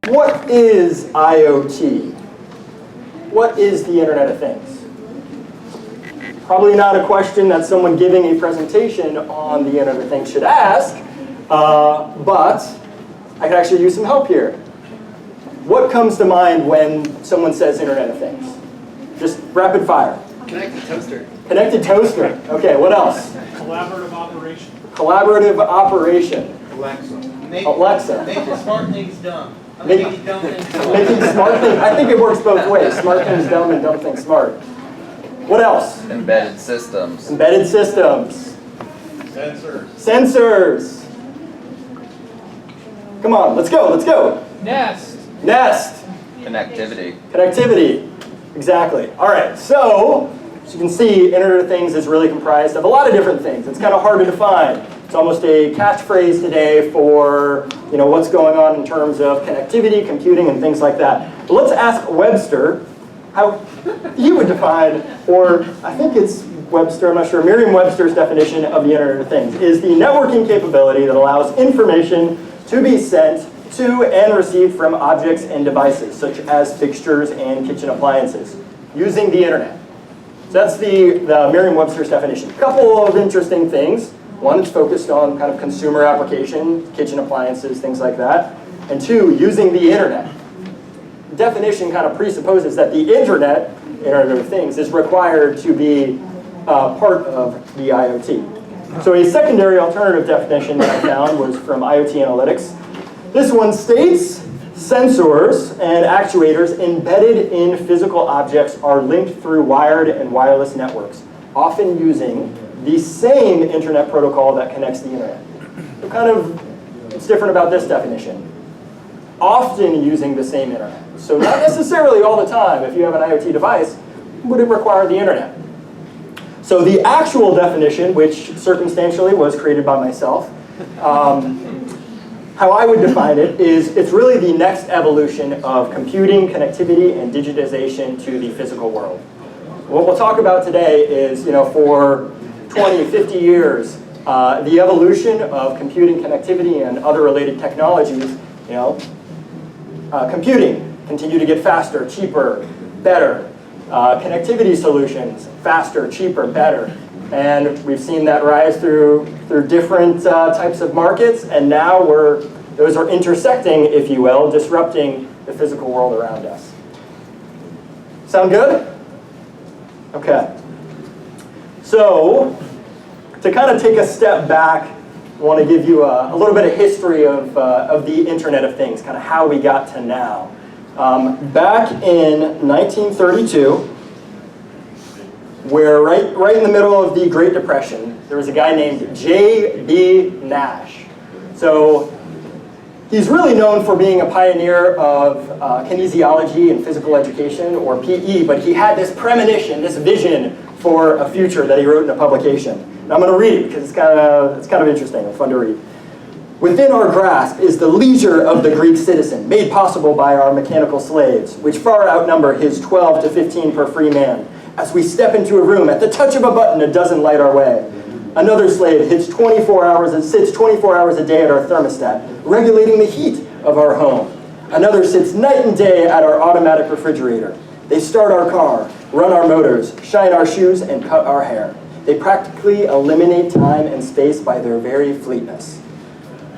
what is IoT? What is the Internet of Things? Probably not a question that someone giving a presentation on the Internet of Things should ask, but I could actually use some help here. What comes to mind when someone says Internet of Things? Just rapid fire. Connected toaster. Connected toaster. Okay, what else? Collaborative operation. Collaborative operation. Alexa. Alexa. Making smart things dumb. Making dumb things smart. Making smart things. I think it works both ways. Smart things dumb and dumb things smart. What else? Embedded systems. Embedded systems. Sensors. Sensors. Come on, let's go, let's go. Nest. Nest. Connectivity. Connectivity. Exactly. All right, so as you can see, Internet of Things is really comprised of a lot of different things. It's kind of hard to define. It's almost a catchphrase today for what's going on in terms of connectivity, computing, and things like that. But let's ask Webster how he would define, or I think it's Webster, I'm not sure, Merriam-Webster's definition of the Internet of Things is the networking capability that allows information to be sent to and received from objects and devices, such as fixtures and kitchen appliances, using the Internet. So that's the Merriam-Webster's definition. A couple of interesting things. One, it's focused on kind of consumer application, kitchen appliances, things like that. And two, using the Internet. Definition kind of presupposes that the Internet of Things, is required to be part of the IoT. So a secondary alternative definition that I found was from IoT Analytics. This one states, sensors and actuators embedded in physical objects are linked through wired and wireless networks, often using the same internet protocol that connects the Internet. So kind of, it's different about this definition. Often using the same Internet. So not necessarily all the time, if you have an IoT device, would it require the Internet? So the actual definition, which circumstantially was created by myself, how I would define it is it's really the next evolution of computing, connectivity, and digitization to the physical world. What we'll talk about today is, for 20, 50 years, the evolution of computing, connectivity, and other related technologies, computing continue to get faster, cheaper, better. Connectivity solutions, faster, cheaper, better. And we've seen that rise through different types of markets, and now those are intersecting, if you will, disrupting the physical world around us. Sound good? Okay. So, to kind of take a step back, I want to give you a little bit of history of the Internet of Things, kind of how we got to now. Back in 1932, where right in the middle of the Great Depression, there was a guy named J.B. Nash. So he's really known for being a pioneer of kinesiology and physical education, or PE, but he had this premonition, this vision for a future that he wrote in a publication. And I'm going to read it because it's kind of interesting and fun to read. Within our grasp is the leisure of the Greek citizen, made possible by our mechanical slaves, which far outnumber his 12 to 15 per free man. As we step into a room, at the touch of a button, a dozen light our way. Another slave sits 24 hours a day at our thermostat, regulating the heat of our home. Another sits night and day at our automatic refrigerator. They start our car, run our motors, shine our shoes, and cut our hair. They practically eliminate time and space by their very fleetness.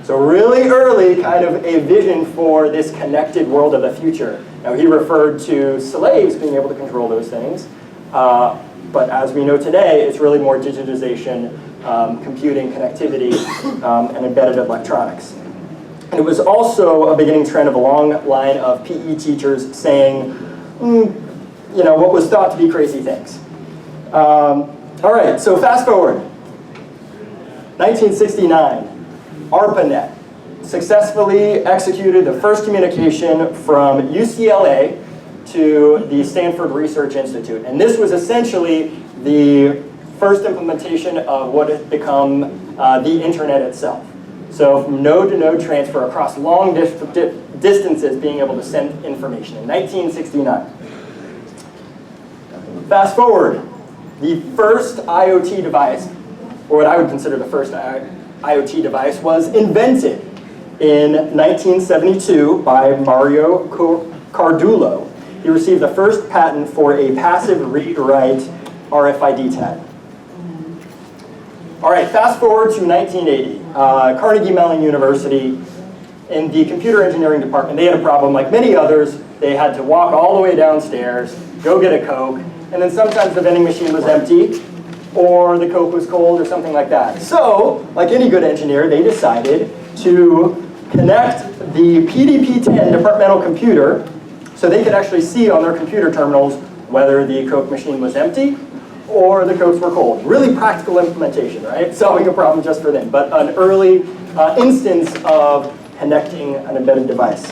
So really early, kind of a vision for this connected world of the future. Now he referred to slaves being able to control those things, but as we know today, it's really more digitization, computing, connectivity, and embedded electronics. And it was also a beginning trend of a long line of PE teachers saying, what was thought to be crazy things. All right, so fast forward. 1969. ARPANET successfully executed the first communication from UCLA to the Stanford Research Institute. And this was essentially the first implementation of what has become the internet itself. So from node to node transfer across long distances, being able to send information in 1969. Fast forward, the first IoT device, or what I would consider the first IoT device, was invented in 1972 by Mario Cardullo. He received the first patent for a passive read-write RFID tag. All right, fast forward to 1980. Carnegie Mellon University, in the computer engineering department, they had a problem like many others. They had to walk all the way downstairs, go get a Coke, and then sometimes the vending machine was empty, or the Coke was cold, or something like that. So, like any good engineer, they decided to connect the PDP-10 departmental computer so they could actually see on their computer terminals whether the Coke machine was empty or the Cokes were cold. Really practical implementation, right? Solving a problem just for them, but an early instance of connecting an embedded device.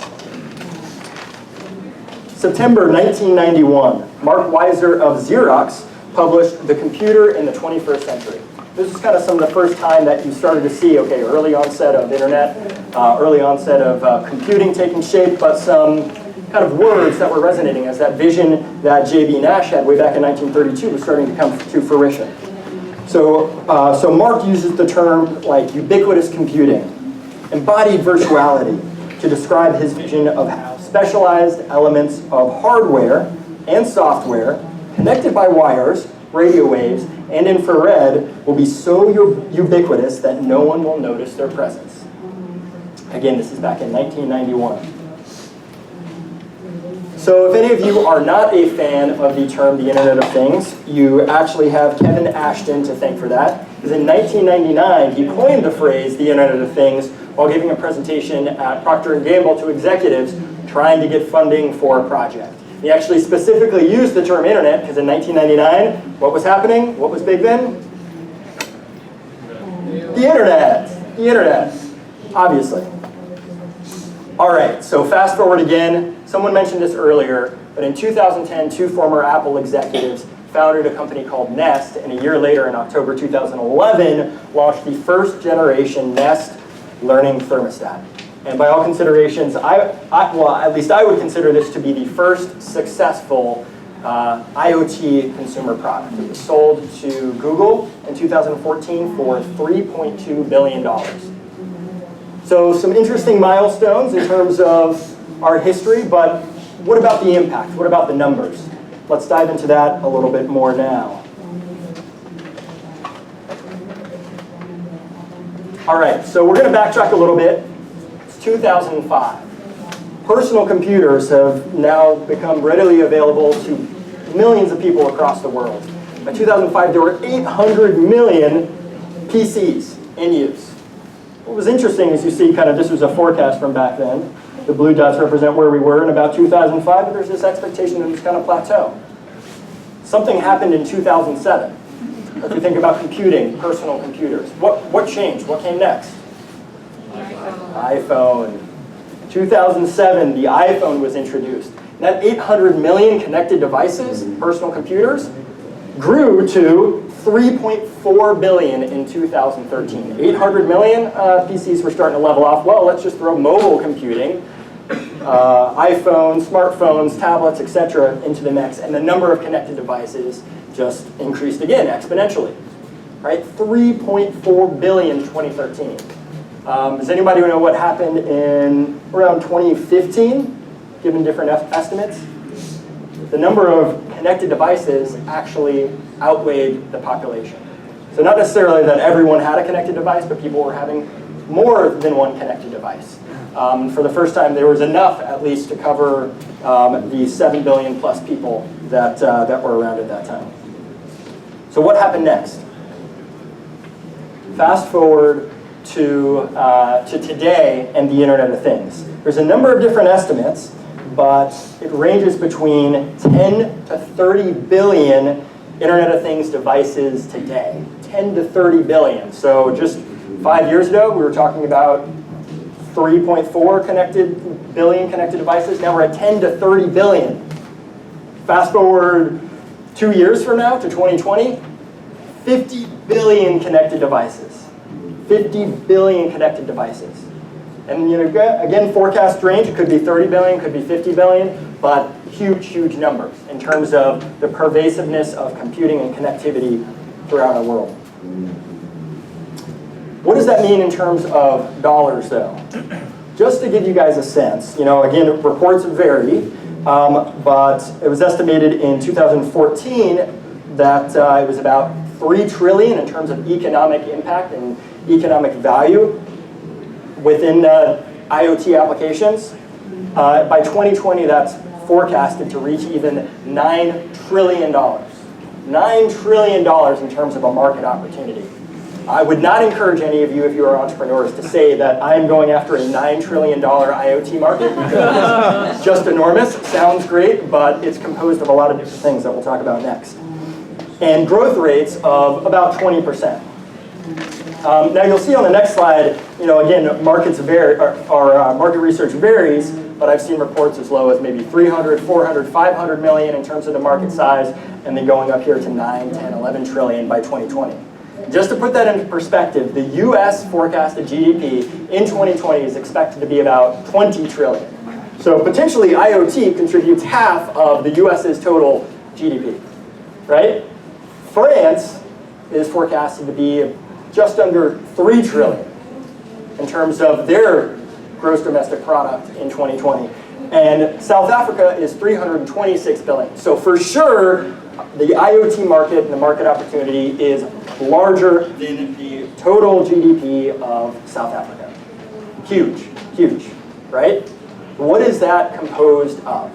September 1991, Mark Weiser of Xerox published The Computer in the 21st Century. This is kind of some of the first time that you started to see, okay, early onset of internet, early onset of computing taking shape, but some kind of words that were resonating as that vision that J.B. Nash had way back in 1932 was starting to come to fruition. So Mark uses the term like ubiquitous computing, embodied virtuality, to describe his vision of how specialized elements of hardware and software connected by wires, radio waves, and infrared will be so ubiquitous that no one will notice their presence. Again, this is back in 1991. So if any of you are not a fan of the term the Internet of Things, you actually have Kevin Ashton to thank for that. Because in 1999, he coined the phrase the Internet of Things while giving a presentation at Procter & Gamble to executives trying to get funding for a project. He actually specifically used the term internet because in 1999, what was happening? What was big then? The internet. The internet, obviously. All right, so fast forward again. Someone mentioned this earlier, but in 2010, two former Apple executives founded a company called Nest, and a year later, in October 2011, launched the first generation Nest learning thermostat. And by all considerations, well, at least I would consider this to be the first successful IoT consumer product. It was sold to Google in 2014 for $3.2 billion. So some interesting milestones in terms of our history, but what about the impact? What about the numbers? Let's dive into that a little bit more now. All right, so we're going to backtrack a little bit. It's 2005. Personal computers have now become readily available to millions of people across the world. By 2005, there were 800 million PCs in use. What was interesting is you see kind of, this was a forecast from back then. The blue dots represent where we were in about 2005, but there's this expectation of this kind of plateau. Something happened in 2007. If you think about computing, personal computers, what changed? What came next? iPhone. 2007, the iPhone was introduced. That 800 million connected devices, personal computers, grew to 3.4 billion in 2013. 800 million PCs were starting to level off. Well, let's just throw mobile computing, iPhones, smartphones, tablets, etc. into the mix, and the number of connected devices just increased again exponentially. Right? 3.4 billion in 2013. Does anybody know what happened in around 2015, given different estimates? The number of connected devices actually outweighed the population. So not necessarily that everyone had a connected device, but people were having more than one connected device. For the first time, there was enough, at least, to cover the 7 billion plus people that were around at that time. So what happened next? Fast forward to today and the Internet of Things. There's a number of different estimates, but it ranges between 10 to 30 billion Internet of Things devices today. 10 to 30 billion. So just 5 years ago, we were talking about 3.4 billion connected devices. Now we're at 10 to 30 billion. Fast forward 2 years from now to 2020, 50 billion connected devices. 50 billion connected devices. And again, forecast range, it could be 30 billion, could be 50 billion, but huge, huge numbers in terms of the pervasiveness of computing and connectivity throughout our world. What does that mean in terms of dollars, though? just to give you guys a sense, again, reports vary, but it was estimated in 2014 that it was about $3 trillion in terms of economic impact and economic value within IoT applications. By 2020, that's forecasted to reach even $9 trillion. $9 trillion in terms of a market opportunity. I would not encourage any of you, if you are entrepreneurs, to say that I am going after a $9 trillion IoT market, because it's just enormous. It sounds great, but it's composed of a lot of different things that we'll talk about next. And growth rates of about 20%. Now you'll see on the next slide, again, markets vary, our market research varies, but I've seen reports as low as maybe 300, 400, 500 million in terms of the market size, and then going up here to 9, 10, 11 trillion by 2020. Just to put that into perspective, the US forecasted GDP in 2020 is expected to be about 20 trillion. So potentially IoT contributes half of the US's total GDP, right? France is forecasted to be just under 3 trillion in terms of their gross domestic product in 2020. And South Africa is 326 billion. So for sure, the IoT market and the market opportunity is larger than the total GDP of South Africa. Huge, huge, right? What is that composed of?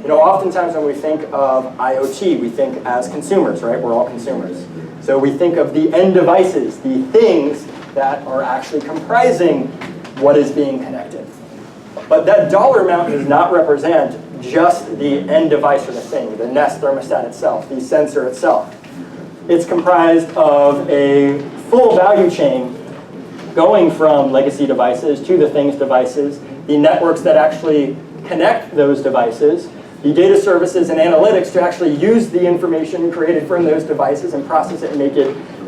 Oftentimes when we think of IoT, we think as consumers, right? We're all consumers. So we think of the end devices, the things that are actually comprising what is being connected. But that dollar amount does not represent just the end device or the thing, the Nest thermostat itself, the sensor itself. It's comprised of a full value chain going from legacy devices to the things devices, the networks that actually connect those devices, the data services and analytics to actually use the information created from those devices and process it and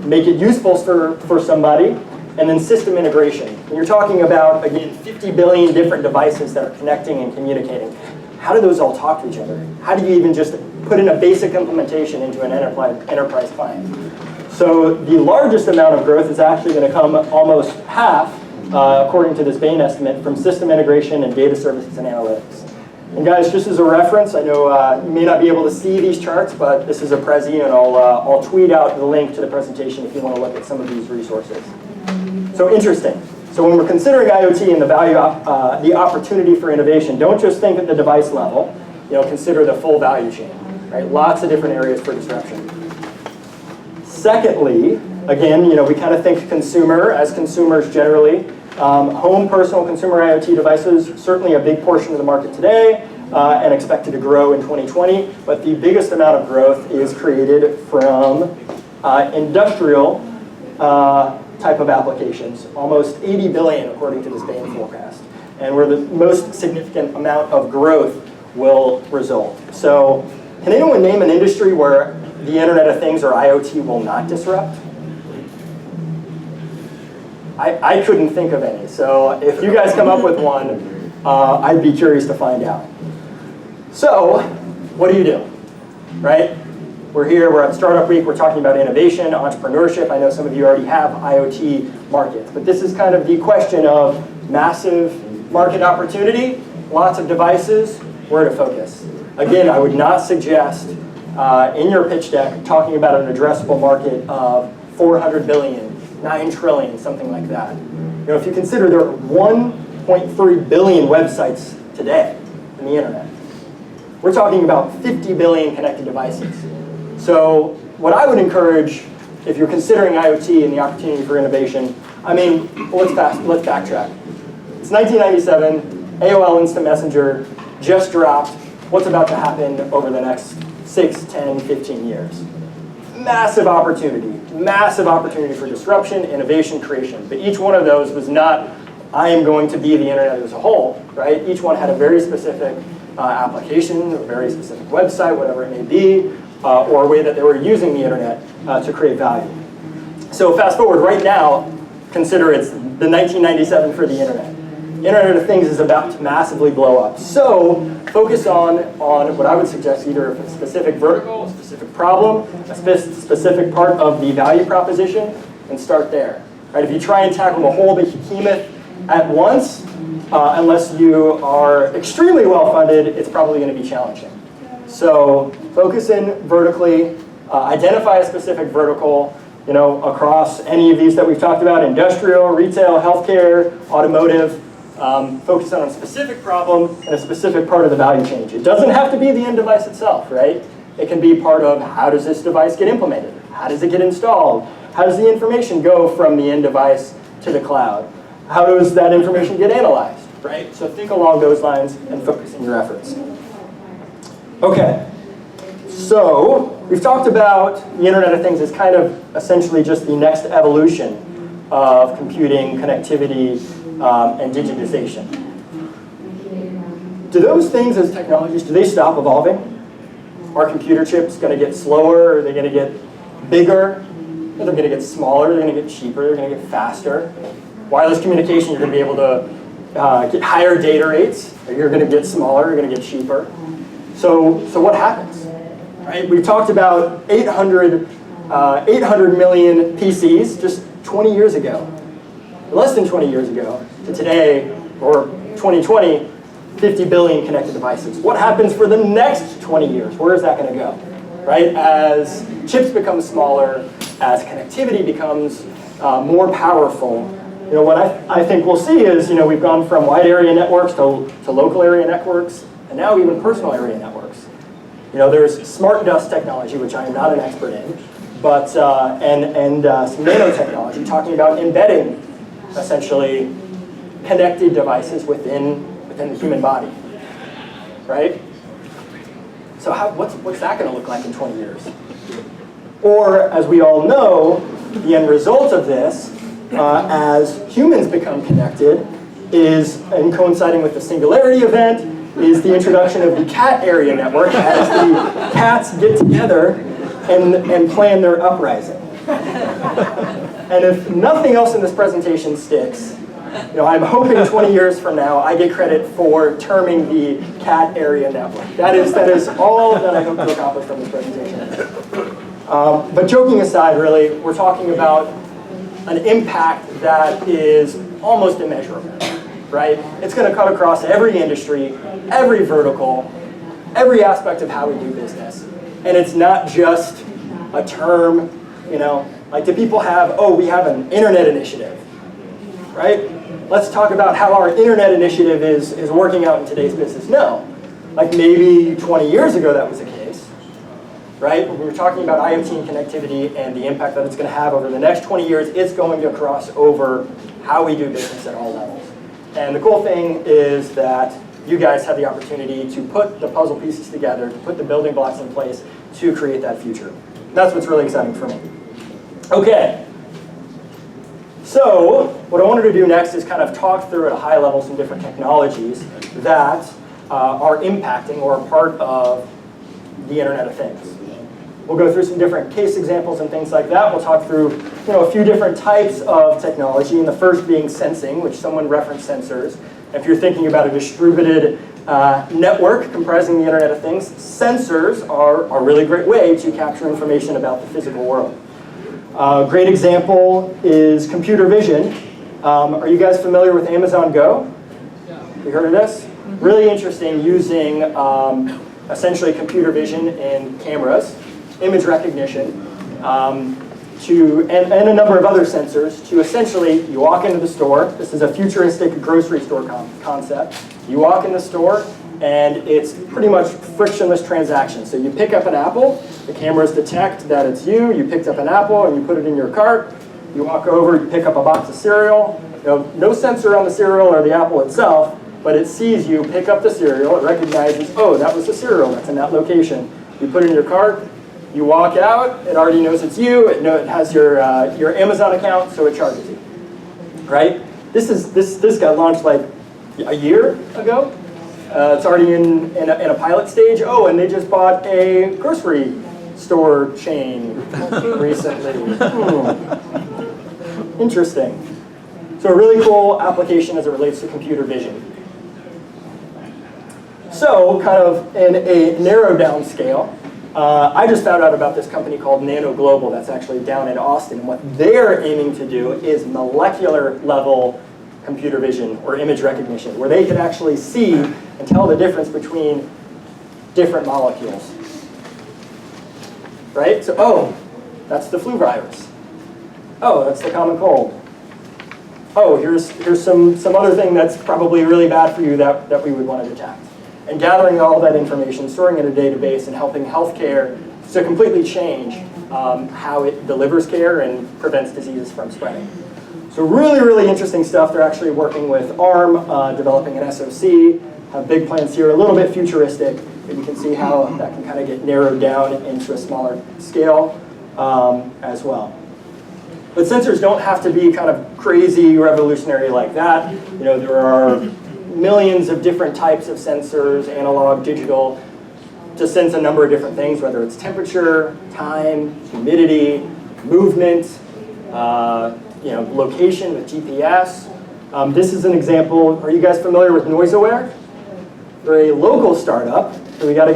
make it useful for somebody, and then system integration. And you're talking about, again, 50 billion different devices that are connecting and communicating. How do those all talk to each other? How do you even just put in a basic implementation into an enterprise client? So the largest amount of growth is actually going to come almost half, according to this Bain estimate, from system integration and data services and analytics. And guys, just as a reference, I know you may not be able to see these charts, but this is a Prezi, and I'll tweet out the link to the presentation if you want to look at some of these resources. So interesting. So when we're considering IoT and the value, the opportunity for innovation, don't just think at the device level. Consider the full value chain. Right? Lots of different areas for disruption. Secondly, again, we kind of think consumer as consumers generally. Home personal consumer IoT devices, certainly a big portion of the market today and expected to grow in 2020. But the biggest amount of growth is created from industrial type of applications, almost 80 billion according to this Bain forecast, and where the most significant amount of growth will result. So can anyone name an industry where the Internet of Things or IoT will not disrupt? I couldn't think of any, so if you guys come up with one, I'd be curious to find out. So what do? Right? We're here, we're at Startup Week, we're talking about innovation, entrepreneurship. I know some of you already have IoT markets, but this is kind of the question of massive market opportunity, lots of devices, where to focus. Again, I would not suggest in your pitch deck talking about an addressable market of 400 billion, 9 trillion, something like that. If you consider there are 1.3 billion websites today in the internet, we're talking about 50 billion connected devices. So what I would encourage, if you're considering IoT and the opportunity for innovation, let's backtrack. It's 1997, AOL Instant Messenger just dropped. What's about to happen over the next 6, 10, 15 years? Massive opportunity for disruption, innovation, creation. But each one of those was not, I am going to be the internet as a whole, right? Each one had a very specific application, a very specific website, whatever it may be, or a way that they were using the internet to create value. So fast forward right now, consider it's the 1997 for the internet. Internet of Things is about to massively blow up. So focus on what I would suggest, either a specific vertical, a specific problem, a specific part of the value proposition, and start there. Right? If you try and tackle the whole behemoth at once, unless you are extremely well-funded, it's probably going to be challenging. So focus in vertically, identify a specific vertical, across any of these that we've talked about: industrial, retail, healthcare, automotive. Focus on a specific problem and a specific part of the value chain. It doesn't have to be the end device itself, right? It can be part of, how does this device get implemented? How does it get installed? How does the information go from the end device to the cloud? How does that information get analyzed, right? So think along those lines and focus in your efforts. Okay, so we've talked about the Internet of Things as kind of essentially just the next evolution of computing, connectivity, and digitization. Do those things as technologies, do they stop evolving? Are computer chips going to get slower? Are they going to get bigger? They're going to get smaller, they're going to get cheaper, they're going to get faster. Wireless communication, you're going to be able to get higher data rates. You're going to get smaller, you're going to get cheaper. So what happens? Right? We've talked about 800 million PCs just 20 years ago. Less than 20 years ago to today, or 2020, 50 billion connected devices. What happens for the next 20 years? Where is that going to go? Right? As chips become smaller, as connectivity becomes more powerful, what I think we'll see is, we've gone from wide area networks to local area networks, and now even personal area networks. There's smart dust technology, which I am not an expert in, but and some nanotechnology talking about embedding essentially connected devices within the human body, right? So what's that going to look like in 20 years? Or, as we all know, the end result of this, as humans become connected, is, and coinciding with the singularity event, is the introduction of the cat area network as the cats get together and plan their uprising. And if nothing else in this presentation sticks, I'm hoping 20 years from now I get credit for terming the cat area network. That is all that I hope to accomplish from this presentation. But joking aside, really, we're talking about an impact that is almost immeasurable, right? It's going to cut across every industry, every vertical, every aspect of how we do business. And it's not just a term, like, do people have, we have an internet initiative, right? Let's talk about how our internet initiative is working out in today's business. No. Like, maybe 20 years ago that was the case, right? When we were talking about IoT and connectivity and the impact that it's going to have over the next 20 years, it's going to cross over how we do business at all levels. And the cool thing is that you guys have the opportunity to put the puzzle pieces together, to put the building blocks in place to create that future. That's what's really exciting for me. Okay. So what I wanted to do next is kind of talk through at a high level some different technologies that are impacting or are part of the Internet of Things. We'll go through some different case examples and things like that. We'll talk through a few different types of technology, and the first being sensing, which someone referenced sensors. If you're thinking about a distributed network comprising the Internet of Things, sensors are a really great way to capture information about the physical world. A great example is computer vision. Are you guys familiar with Amazon Go? You heard of this? Really interesting, using essentially computer vision and cameras, image recognition, and a number of other sensors to essentially, you walk into the store. This is a futuristic grocery store concept. You walk in the store, and it's pretty much frictionless transaction. So you pick up an apple, the cameras detect that it's you picked up an apple, and you put it in your cart. You walk over, you pick up a box of cereal. No sensor on the cereal or the apple itself, but it sees you pick up the cereal. It recognizes, that was the cereal that's in that location. You put it in your cart. You walk out, it already knows it's you, it has your Amazon account, so it charges you, right? This got launched like a year ago. It's already in a pilot stage. And they just bought a grocery store chain recently. Interesting. So a really cool application as it relates to computer vision. So kind of in a narrowed down scale, I just found out about this company called Nano Global that's actually down in Austin. And what they're aiming to do is molecular level computer vision or image recognition, where they could actually see and tell the difference between different molecules. Right? So, oh, that's the flu virus. Oh, that's the common cold. Oh, here's some other thing that's probably really bad for you that we would want to detect. And gathering all that information, storing it in a database, and helping healthcare to completely change how it delivers care and prevents diseases from spreading. So really, really interesting stuff. They're actually working with ARM, developing an SoC, have big plans here, a little bit futuristic, but you can see how that can kind of get narrowed down into a smaller scale as well. But sensors don't have to be kind of crazy, revolutionary like that. You know, there are millions of different types of sensors, analog, digital, to sense a number of different things, whether it's temperature, time, humidity, movement, you know, location with GPS. This is an example. Are you guys familiar with NoiseAware? They're a local startup, so we got to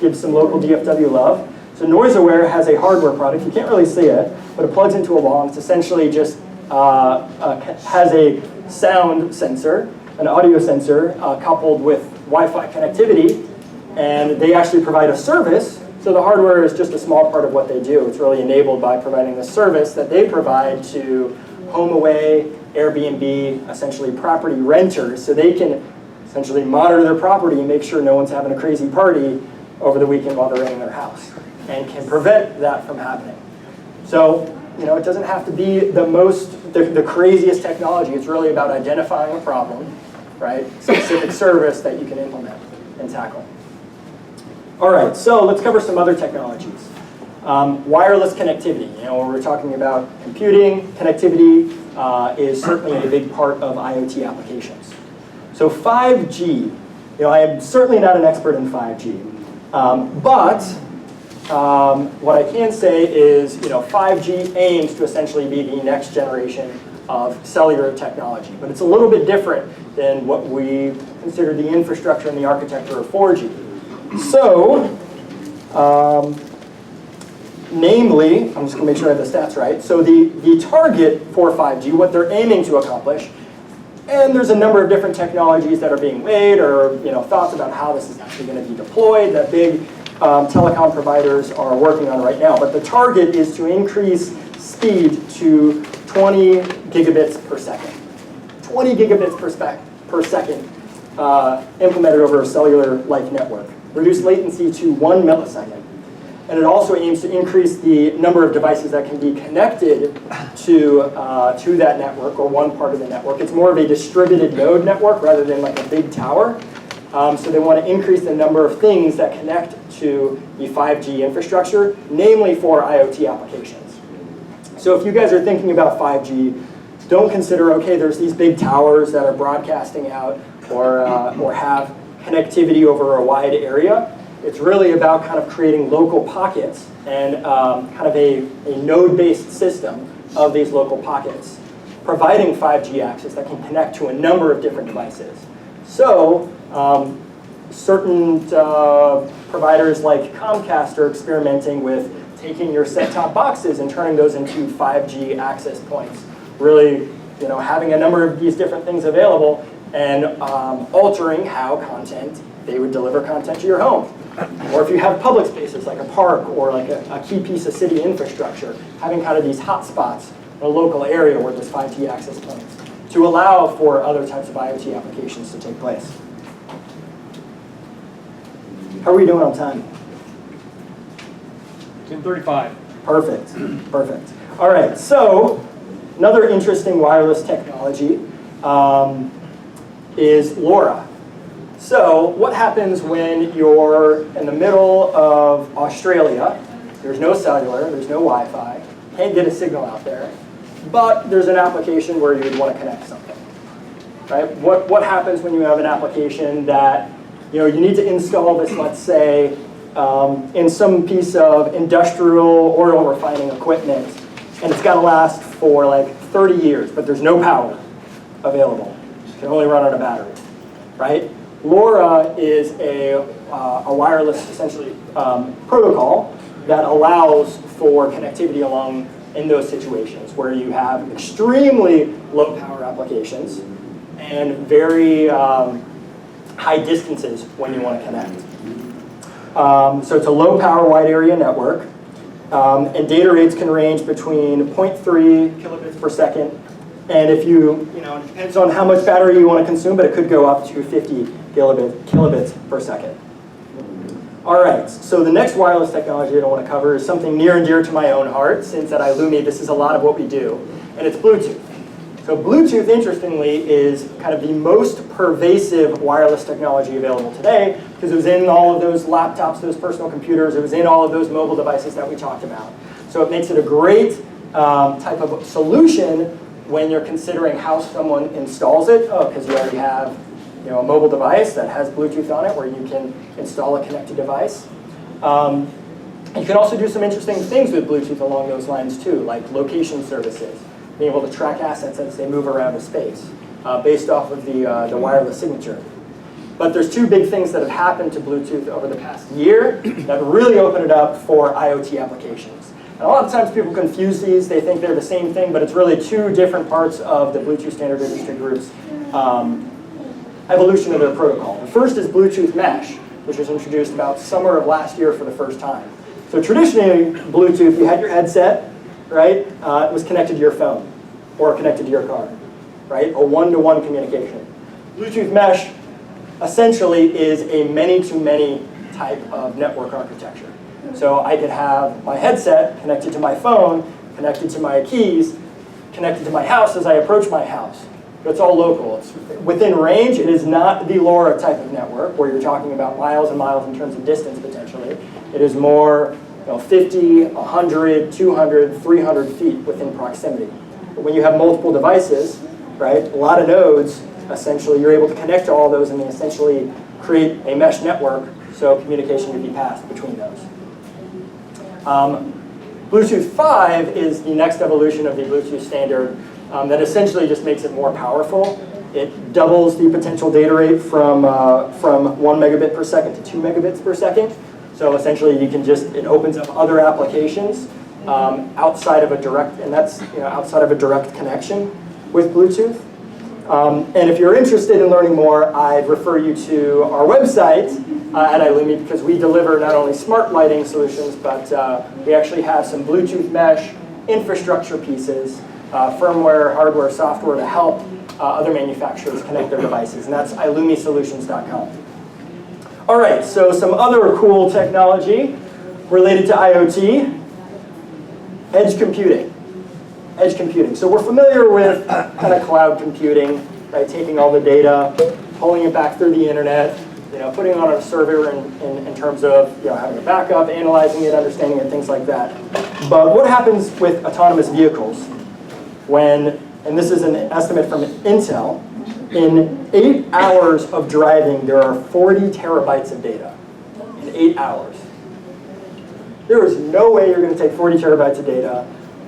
give some local DFW love. So NoiseAware has a hardware product. You can't really see it, but it plugs into a wall. And it's essentially just has a sound sensor, an audio sensor, coupled with Wi-Fi connectivity. And they actually provide a service. So the hardware is just a small part of what they do. It's really enabled by providing the service that they provide to HomeAway, Airbnb, essentially property renters, so they can essentially monitor their property and make sure no one's having a crazy party over the weekend while they're in their house, and can prevent that from happening. So, you know, it doesn't have to be the craziest technology. It's really about identifying a problem, right? Specific service that you can implement and tackle. All right, so let's cover some other technologies. Wireless connectivity. You know, when we're talking about computing, connectivity is certainly a big part of IoT applications. So 5G, you know, I am certainly not an expert in 5G, but what I can say is, you know, 5G aims to essentially be the next generation of cellular technology, but it's a little bit different than what we consider the infrastructure and the architecture of 4G. So, namely, I'm just going to make sure I have the stats right. So the target for 5G, what they're aiming to accomplish, and there's a number of different technologies that are being made, or thoughts about how this is actually going to be deployed that big telecom providers are working on right now. But the target is to increase speed to 20 gigabits per second. 20 gigabits per second implemented over a cellular-like network. Reduce latency to 1 millisecond. And it also aims to increase the number of devices that can be connected to that network, or one part of the network. It's more of a distributed node network rather than like a big tower. So they want to increase the number of things that connect to the 5G infrastructure, namely for IoT applications. So if you guys are thinking about 5G, don't consider, okay, there's these big towers that are broadcasting out or have connectivity over a wide area. It's really about kind of creating local pockets and kind of a node-based system of these local pockets, providing 5G access that can connect to a number of different devices. So certain providers like Comcast are experimenting with taking your set-top boxes and turning those into 5G access points. Really, having a number of these different things available and altering how they would deliver content to your home. Or if you have public spaces like a park or like a key piece of city infrastructure, having kind of these hotspots in a local area where there's 5G access points to allow for other types of IoT applications to take place. How are we doing on time? 10:35. Perfect, perfect. All right, so another interesting wireless technology is LoRa. So what happens when you're in the middle of Australia? There's no cellular, there's no Wi-Fi, can't get a signal out there, but there's an application where you would want to connect something, right? What happens when you have an application that you need to install this, let's say, in some piece of industrial oil refining equipment, and it's got to last for like 30 years, but there's no power available. You can only run on a battery, right? LoRa is a wireless, essentially, protocol that allows for connectivity along in those situations where you have extremely low power applications and very high distances when you want to connect. So it's a low power wide area network, and data rates can range between 0.3 kilobits per second, and if it depends on how much battery you want to consume, but it could go up to 50 kilobits per second. All right, so the next wireless technology that I want to cover is something near and dear to my own heart, since at ilumi this is a lot of what we do, and it's Bluetooth. So Bluetooth, interestingly, is kind of the most pervasive wireless technology available today, because it was in all of those laptops, those personal computers, it was in all of those mobile devices that we talked about. So it makes it a great type of solution when you're considering how someone installs it, because you already have a mobile device that has Bluetooth on it where you can install a connected device. You can also do some interesting things with Bluetooth along those lines too, like location services, being able to track assets as they move around a space based off of the wireless signature. But there's two big things that have happened to Bluetooth over the past year that really open it up for IoT applications. And a lot of times people confuse these, they think they're the same thing, but it's really two different parts of the Bluetooth Standard Industry Group's evolution of their protocol. The first is Bluetooth Mesh, which was introduced about summer of last year for the first time. So traditionally, Bluetooth, you had your headset, right? It was connected to your phone or connected to your car, right? A one-to-one communication. Bluetooth Mesh essentially is a many-to-many type of network architecture. So I could have my headset connected to my phone, connected to my keys, connected to my house as I approach my house. But it's all local. It's within range. It is not the LoRa type of network where you're talking about miles and miles in terms of distance potentially. It is more 50, 100, 200, 300 feet within proximity. But when you have multiple devices, right, a lot of nodes, essentially you're able to connect to all those and they essentially create a mesh network so communication can be passed between those. Bluetooth 5 is the next evolution of the Bluetooth standard that essentially just makes it more powerful. It doubles the potential data rate from 1 megabit per second to 2 megabits per second. So essentially it opens up other applications outside of a direct, and that's outside of a direct connection with Bluetooth. And if you're interested in learning more, I'd refer you to our website at ilumi, because we deliver not only smart lighting solutions, but we actually have some Bluetooth mesh infrastructure pieces, firmware, hardware, software to help other manufacturers connect their devices, and that's ilumisolutions.com. All right, so some other cool technology related to IoT, edge computing. Edge computing. So we're familiar with kind of cloud computing, right? Taking all the data, pulling it back through the internet, putting it on a server in terms of having a backup, analyzing it, understanding it, things like that. But what happens with autonomous vehicles when, and this is an estimate from Intel, in 8 hours of driving, there are 40 terabytes of data. In 8 hours. There is no way you're going to take 40 terabytes of data,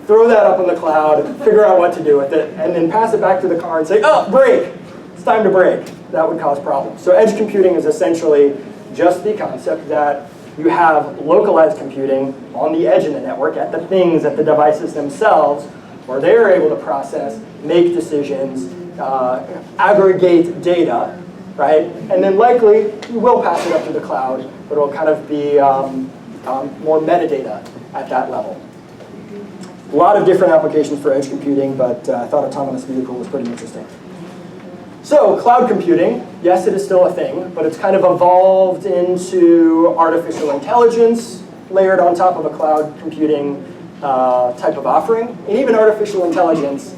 throw that up on the cloud, figure out what to do with it, and then pass it back to the car and say, oh, brake, it's time to brake. That would cause problems. So edge computing is essentially just the concept that you have localized computing on the edge of the network at the things, at the devices themselves, where they're able to process, make decisions, aggregate data, right? And then likely you will pass it up to the cloud, but it'll kind of be more metadata at that level. A lot of different applications for edge computing, but I thought autonomous vehicle was pretty interesting. So cloud computing, yes, it is still a thing, but it's kind of evolved into artificial intelligence layered on top of a cloud computing type of offering. And even artificial intelligence.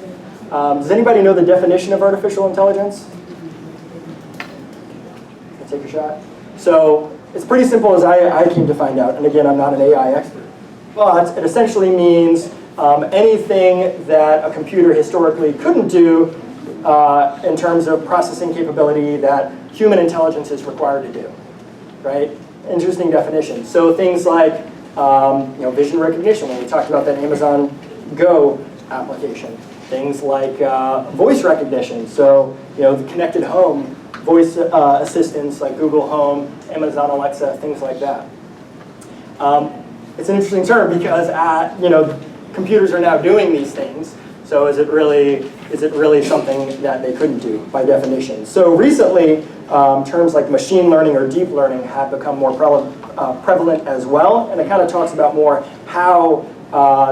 Does anybody know the definition of artificial intelligence? Can I take a shot? So it's pretty simple as I came to find out. And again, I'm not an AI expert. But it essentially means anything that a computer historically couldn't do in terms of processing capability that human intelligence is required to do, right? Interesting definition. So things like vision recognition, when we talked about that Amazon Go application. Things like voice recognition, so the connected home, voice assistants like Google Home, Amazon Alexa, things like that. It's an interesting term because computers are now doing these things, So is it really something that they couldn't do by definition? So recently, terms like machine learning or deep learning have become more prevalent as well, and it kind of talks about more how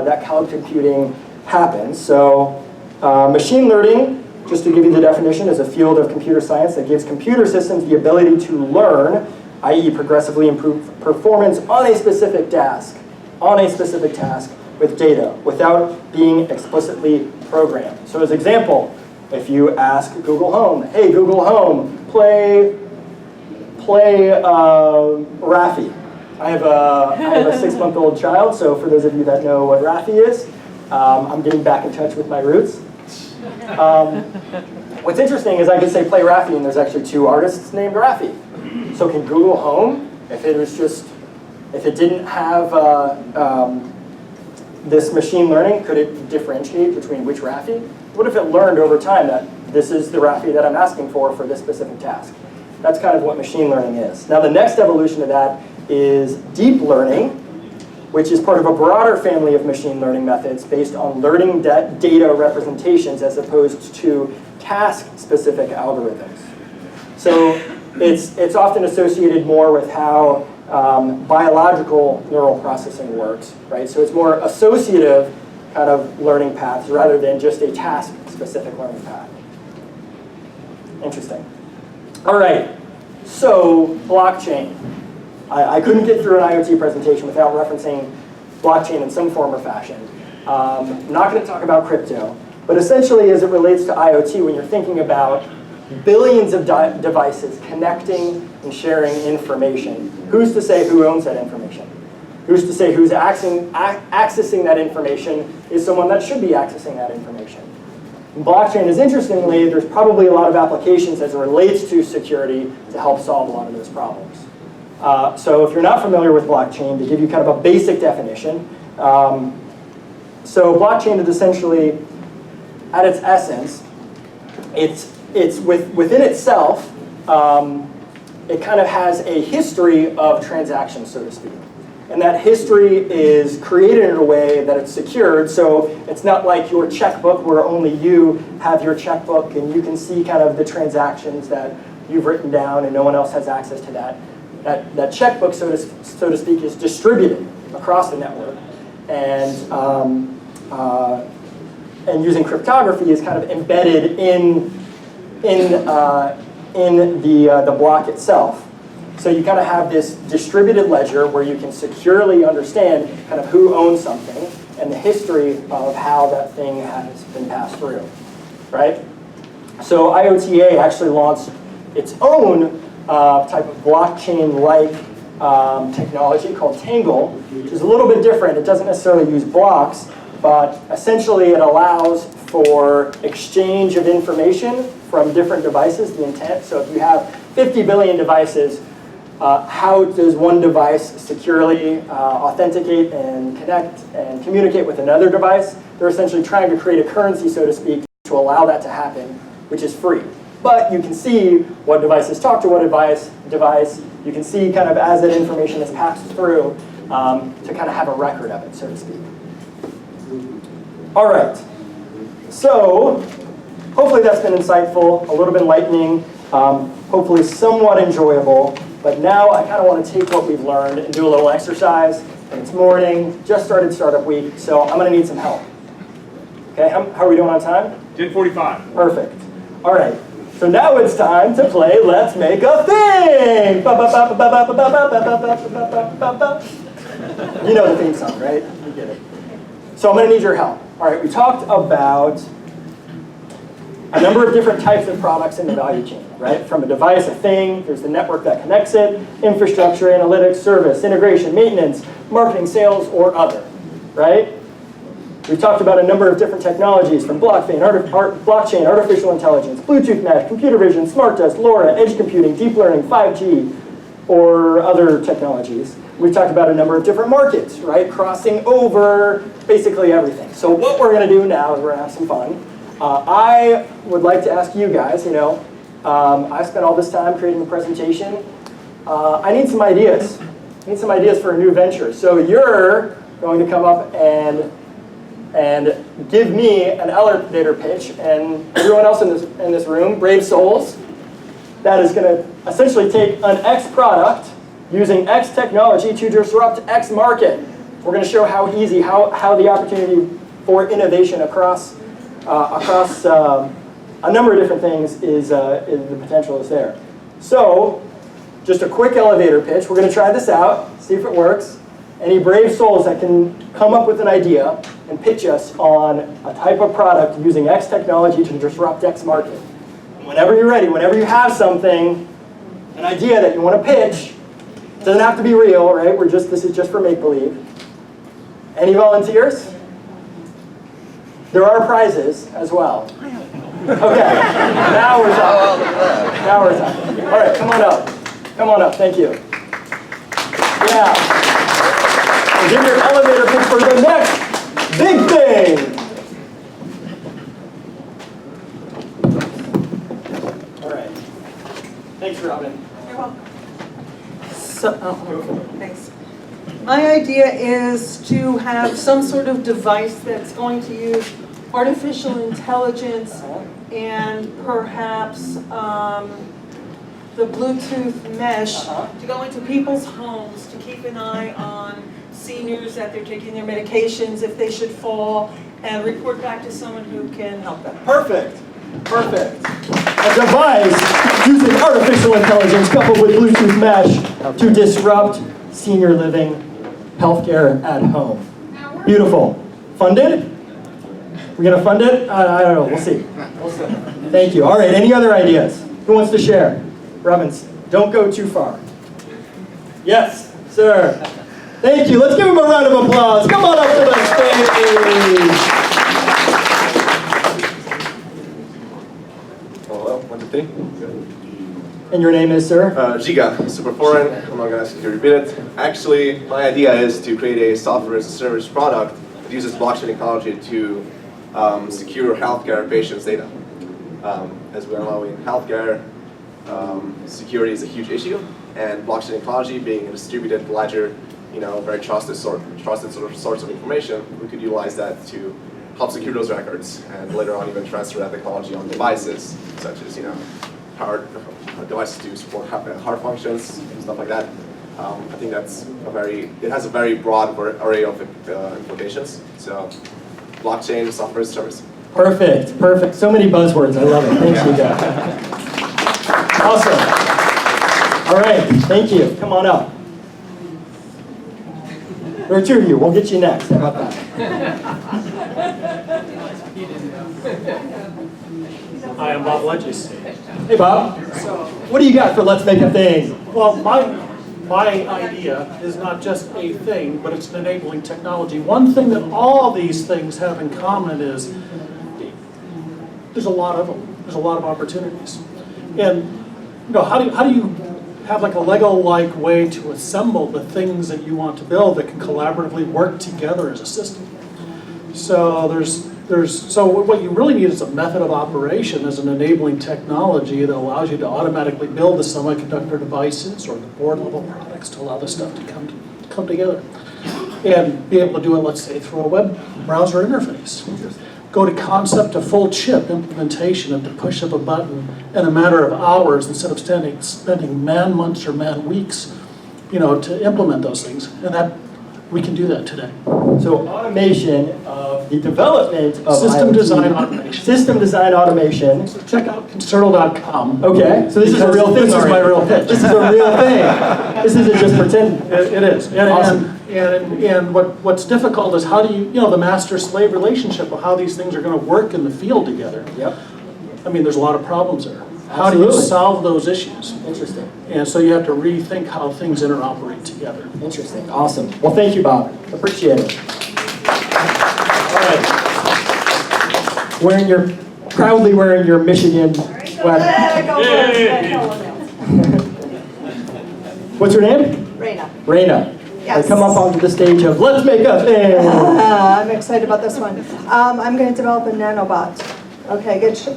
that cloud computing happens. So machine learning, just to give you the definition, is a field of computer science that gives computer systems the ability to learn, i.e. progressively improve performance on a specific task, with data without being explicitly programmed. So as example, if you ask Google Home, hey Google Home, play Raffi. I have a 6-month-old child, so for those of you that know what Raffi is, I'm getting back in touch with my roots. What's interesting is I could say play Raffi, and there's actually 2 artists named Raffi. So can Google Home, if it didn't have this machine learning, could it differentiate between which Raffi? What if it learned over time that this is the Raffi that I'm asking for this specific task? That's kind of what machine learning is. Now the next evolution of that is deep learning, which is part of a broader family of machine learning methods based on learning data representations as opposed to task-specific algorithms. So it's often associated more with how biological neural processing works, right? So it's more associative kind of learning paths rather than just a task-specific learning path. Interesting. All right, so blockchain. I couldn't get through an IoT presentation without referencing blockchain in some form or fashion. I'm not going to talk about crypto, but essentially as it relates to IoT, when you're thinking about billions of devices connecting and sharing information, who's to say who owns that information? Who's to say who's accessing that information is someone that should be accessing that information? And blockchain is, interestingly, there's probably a lot of applications as it relates to security to help solve a lot of those problems. So if you're not familiar with blockchain, to give you kind of a basic definition, so blockchain is essentially, at its essence, it's within itself, it kind of has a history of transactions, so to speak. And that history is created in a way that it's secured, so it's not like your checkbook where only you have your checkbook and you can see kind of the transactions that you've written down and no one else has access to that. That checkbook, so to speak, is distributed across the network. And using cryptography is kind of embedded in the block itself. So you kind of have this distributed ledger where you can securely understand kind of who owns something and the history of how that thing has been passed through, right? So IOTA actually launched its own type of blockchain-like technology called Tangle, which is a little bit different. It doesn't necessarily use blocks, but essentially it allows for exchange of information from different devices, the intent. So if you have 50 billion devices, how does one device securely authenticate and connect and communicate with another device? They're essentially trying to create a currency, so to speak, to allow that to happen, which is free. But you can see what devices talk to what device. You can see kind of as that information is passed through to kind of have a record of it, so to speak. All right. So hopefully that's been insightful, a little bit enlightening, hopefully somewhat enjoyable. But now I kind of want to take what we've learned and do a little exercise. And it's morning, just started startup week, so I'm going to need some help. Okay, how are we doing on time? 10:45. Perfect. All right. So now it's time to play Let's Make a Thing! You know the theme song, right? You get it. So I'm going to need your help. All right, we talked about a number of different types of products in the value chain, right? From a device, a thing, there's the network that connects it, infrastructure, analytics, service, integration, maintenance, marketing, sales, or other, right? We talked about a number of different technologies from blockchain, artificial intelligence, Bluetooth mesh, computer vision, smart desk, LoRa, edge computing, deep learning, 5G, or other technologies. We talked about a number of different markets, right? Crossing over basically everything. So what we're going to do now is we're going to have some fun. I would like to ask you guys, I spent all this time creating a presentation. I need some ideas. I need some ideas for a new venture. So you're going to come up and and give me an elevator pitch, and everyone else in this room, brave souls, that is going to essentially take an X product using X technology to disrupt X market. We're going to show how easy, how the opportunity for innovation across a number of different things is the potential is there. So, just a quick elevator pitch. We're going to try this out, see if it works. Any brave souls that can come up with an idea and pitch us on a type of product using X technology to disrupt X market. And whenever you're ready, whenever you have something, an idea that you want to pitch, it doesn't have to be real, right? This is just for make-believe. Any volunteers? There are prizes as well. Okay, now we're talking. Now we're talking. All right, come on up. Come on up, thank you. Yeah. And give your elevator pitch for the next big thing. All right. Thanks, Robin. You're welcome. Thanks. My idea is to have some sort of device that's going to use artificial intelligence and perhaps the Bluetooth mesh to go into people's homes to keep an eye on seniors that they're taking their medications if they should fall, and report back to someone who can help them. Perfect. Perfect. A device using artificial intelligence coupled with Bluetooth mesh to disrupt senior living healthcare at home. Beautiful. Funded? We're going to fund it? I don't know. We'll see. Thank you. All right. Any other ideas? Who wants to share? Robbins, don't go too far. Yes, sir. Thank you. Let's give him a round of applause. Come on up to the stage. Hello, 1, 2, 3. And your name is, sir? Giga, super foreign. I'm not going to ask you to repeat it. Actually, my idea is to create a software as a service product that uses blockchain technology to secure healthcare patients' data. As we all know, in healthcare, security is a huge issue, and blockchain technology, being a distributed ledger, very trusted source of information, we could utilize that to help secure those records, and later on even transfer that technology on devices, such as powered devices to support heart functions and stuff like that. I think it has a very broad array of implications. So, blockchain, software as a service. Perfect, perfect. So many buzzwords. I love it. Thanks, Giga. Awesome. All right, thank you. Come on up. There are two of you. We'll get you next. How about that? Hi, I'm Bob Ledges. Hey, Bob. What do you got for Let's Make a Thing? Well, my idea is not just a thing, but it's an enabling technology. One thing that all these things have in common is there's a lot of them. There's a lot of opportunities. And how do you have like a Lego-like way to assemble the things that you want to build that can collaboratively work together as a system? So so what you really need is a method of operation as an enabling technology that allows you to automatically build the semiconductor devices or the board level products to allow this stuff to come together. And be able to do it, let's say, through a web browser interface. Go to concept to full chip implementation and to push up a button in a matter of hours instead of spending man months or man weeks, to implement those things. And that we can do that today. So automation of the development of System IoT. design automation. System design automation. So check out concertal.com. Okay, so this is a real thing. This is my real pitch. This is a real thing. This isn't just pretend. It is. Awesome. And what's difficult is how do you, the master-slave relationship of how these things are going to work in the field together. Yep. I mean, there's a lot of problems there. How do you Absolutely. solve those issues? Interesting. And so you have to rethink how things interoperate together. Interesting. Awesome. Well, thank you, Bob. Appreciate it. All right. Proudly wearing your Michigan sweater. What's your name? Raina. Raina. Yes. Come up onto the stage of Let's Make a Thing. I'm excited about this one. I'm going to develop a nanobot. Okay, it's a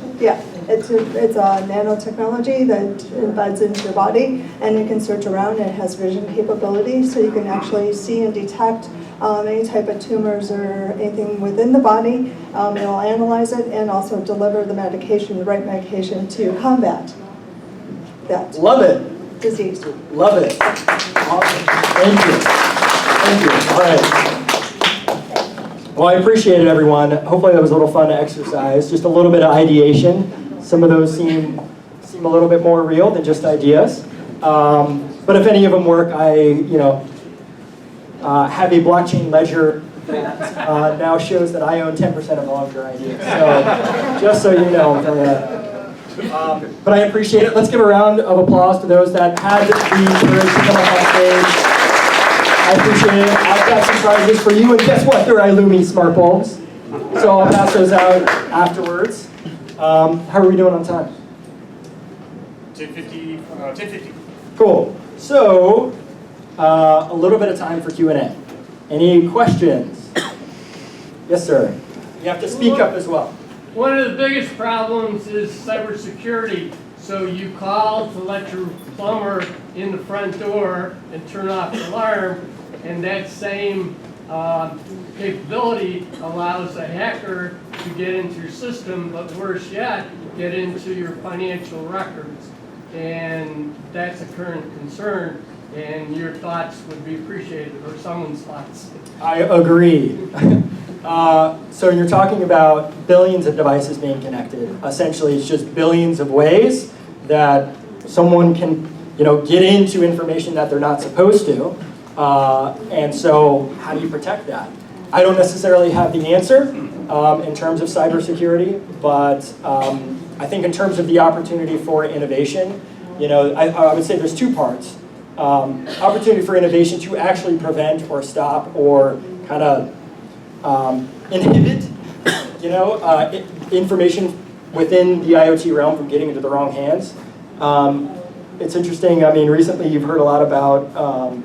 nanotechnology that embeds into your body, and it can search around. It has vision capability, so you can actually see and detect any type of tumors or anything within the body. It'll analyze it and also deliver the medication, the right medication to combat that Love it. disease. Love it. Awesome. Thank you. Thank you. All right. Well, I appreciate it, everyone. Hopefully that was a little fun exercise. Just a little bit of ideation. Some of those seem a little bit more real than just ideas. But if any of them work, I have a blockchain ledger that now shows that I own 10% of all of your ideas. So just so you know. But I appreciate it. Let's give a round of applause to those that had the courage to come up on stage. I appreciate it. I've got some prizes for you, and guess what? They're ilumi smart bulbs. So I'll pass those out afterwards. How are we doing on time? 10:50. Cool. So a little bit of time for Q&A. Any questions? Yes, sir. You have to speak up as well. One of the biggest problems is cybersecurity. So you call to let your plumber in the front door and turn off the alarm, and that same capability allows a hacker to get into your system, but worse yet, get into your financial records. And that's a current concern, and your thoughts would be appreciated, or someone's thoughts. I agree. So you're talking about billions of devices being connected. Essentially, it's just billions of ways that someone can, get into information that they're not supposed to. And so, how do you protect that? I don't necessarily have the answer in terms of cybersecurity, but I think in terms of the opportunity for innovation, I would say there's two parts. Opportunity for innovation to actually prevent or stop or kind of inhibit, information within the IoT realm from getting into the wrong hands. It's interesting. I mean, recently you've heard a lot about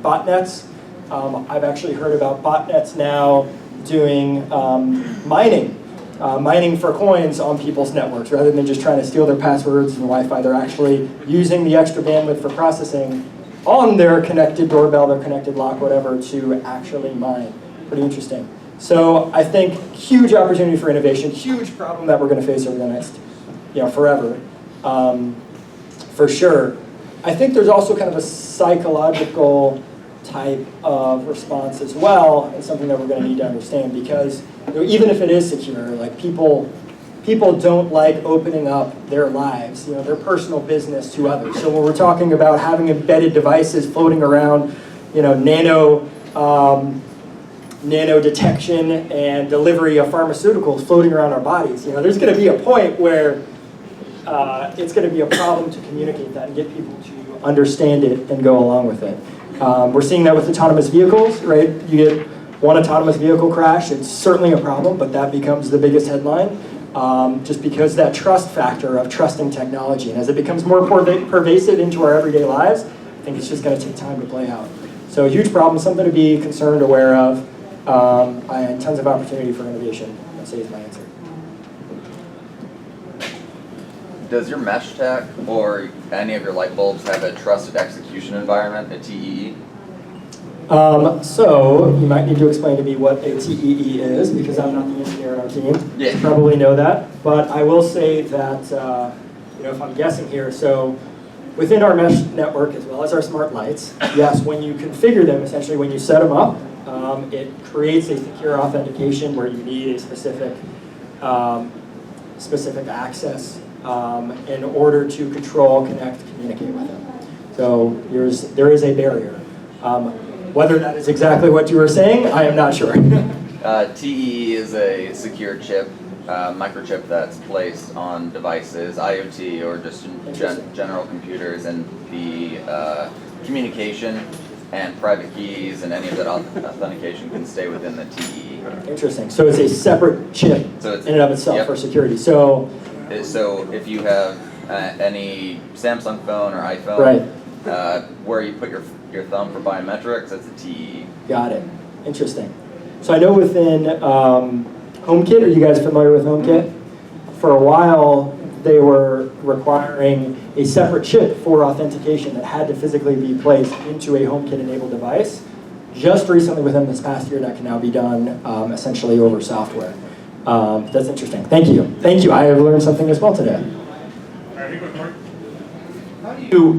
botnets. I've actually heard about botnets now doing mining for coins on people's networks rather than just trying to steal their passwords and Wi-Fi. They're actually using the extra bandwidth for processing on their connected doorbell, their connected lock, whatever, to actually mine. Pretty interesting. So I think huge opportunity for innovation, huge problem that we're going to face over the next, forever, for sure. I think there's also kind of a psychological type of response as well, and something that we're going to need to understand, because even if it is secure, like people don't like opening up their lives, their personal business to others. So when we're talking about having embedded devices floating around, nano detection and delivery of pharmaceuticals floating around our bodies, there's going to be a point where it's going to be a problem to communicate that and get people to understand it and go along with it. We're seeing that with autonomous vehicles, right? You get one autonomous vehicle crash, it's certainly a problem, but that becomes the biggest headline, just because that trust factor of trusting technology. And as it becomes more pervasive into our everyday lives, I think it's just going to take time to play out. So a huge problem, something to be concerned, aware of, and tons of opportunity for innovation, I'd say is my answer. Does your mesh tech or any of your light bulbs have a trusted execution environment, a TEE? So you might need to explain to me what a TEE is, because I'm not the engineer on our team. Yeah. You probably know that, but I will say that if I'm guessing here, so within our mesh network as well as our smart lights, yes, when you configure them, essentially when you set them up, it creates a secure authentication where you need a specific access in order to control, connect, communicate with them. So there is a barrier. Whether that is exactly what you were saying, I am not sure. TEE is a secure chip, microchip that's placed on devices, IoT, or just general computers, and the communication and private keys and any of that authentication can stay within the TEE. Interesting. So it's a separate chip So it's, in and of itself yep. for security. So if you have any Samsung phone or iPhone, right. Where you put your thumb for biometrics, that's a TEE. Got it. Interesting. So I know within HomeKit, are you guys familiar with HomeKit? For a while, they were requiring a separate chip for authentication that had to physically be placed into a HomeKit-enabled device. just recently within this past year that can now be done essentially over software. That's interesting. Thank you. Thank you. I have learned something as well today.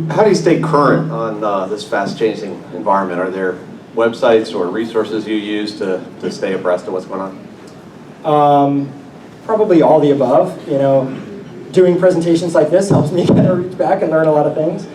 How do you stay current on this fast-changing environment? Are there websites or resources you use to stay abreast of what's going on? Probably all the above. You know, doing presentations like this helps me kind of reach back and learn a lot of things.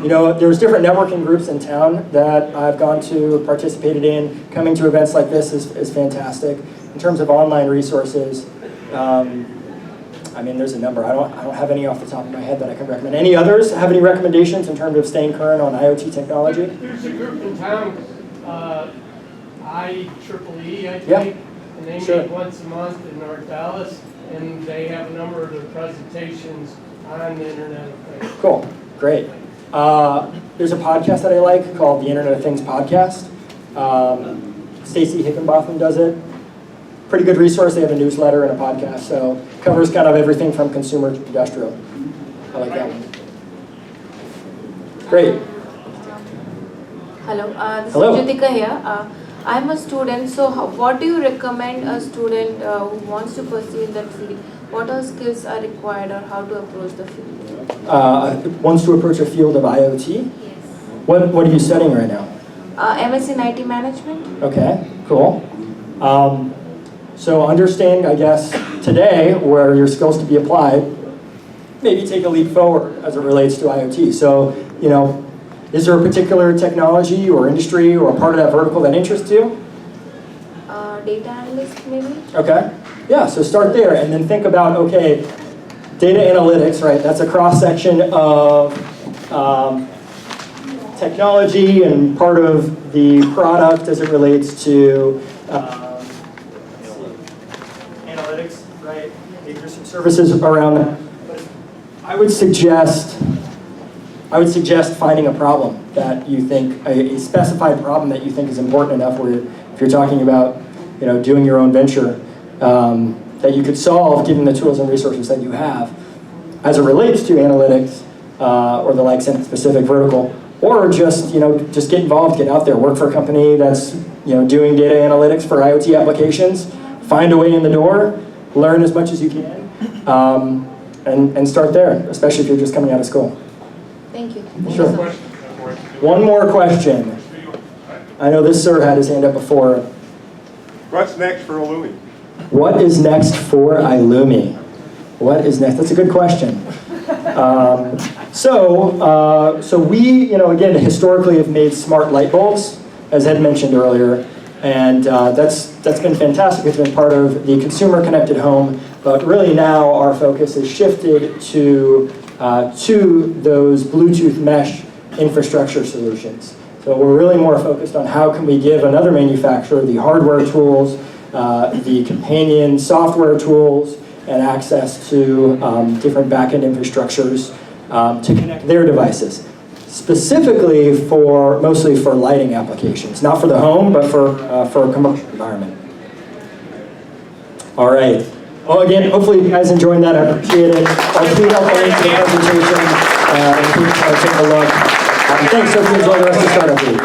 You know, there's different networking groups in town that I've gone to, participated in. Coming to events like this is fantastic. In terms of online resources, I mean, there's a number. I don't have any off the top of my head that I can recommend. Any others have any recommendations in terms of staying current on IoT technology? There's a group in town, IEEE, I think, Yeah. and they Sure. meet once a month in North Dallas, and they have a number of their presentations on the Internet of Things. Cool, great. There's a podcast that I like called the Internet of Things podcast. Stacy Hickenbotham does it. Pretty good resource. They have a newsletter and a podcast, so covers kind of everything from consumer to industrial. I like that one. Great. Hello, this Hello. is Jyotika here. I'm a student, so what do you recommend a student who wants to pursue in that field? What are skills are required or how to approach the field? Wants to approach a field of IoT? Yes. What are you studying right now? MSc in IT Management. Okay, cool. So understand, I guess, today where your skills can be applied, maybe take a leap forward as it relates to IoT. So, you know, is there a particular technology or industry or part of that vertical that interests you? Data analyst maybe? Okay, yeah, so start there and then think about, okay, data analytics, right? That's a cross-section of technology and part of the product as it relates to analytics, right? Maybe there's some services around that. But I would suggest finding a problem that you think, a specified problem that you think is important enough where if you're talking about, you know, doing your own venture, that you could solve given the tools and resources that you have as it relates to analytics or the likes in a specific vertical, or just, you know, just get involved, get out there, work for a company that's, you know, doing data analytics for IoT applications, find a way in the door, learn as much as you can, and start there, especially if you're just coming out of school. Thank you. Sure. One more question. I know this sir had his hand up before. What's next for Illumi? What is next for ilumi? What is next? That's a good question. So we, you know, again, historically have made smart light bulbs, as Ed mentioned earlier, and that's been fantastic. It's been part of the consumer connected home, but really now our focus has shifted to those Bluetooth mesh infrastructure solutions. So we're really more focused on how can we give another manufacturer the hardware tools, the companion software tools, and access to different back-end infrastructures to connect their devices. Specifically mostly for lighting applications. Not for the home, but for a commercial environment. All right. Well, again, hopefully you guys enjoyed that. I appreciate it. I'll tweet out the link to the presentation and take a look. Thanks. Hope you enjoy the rest of the startup week.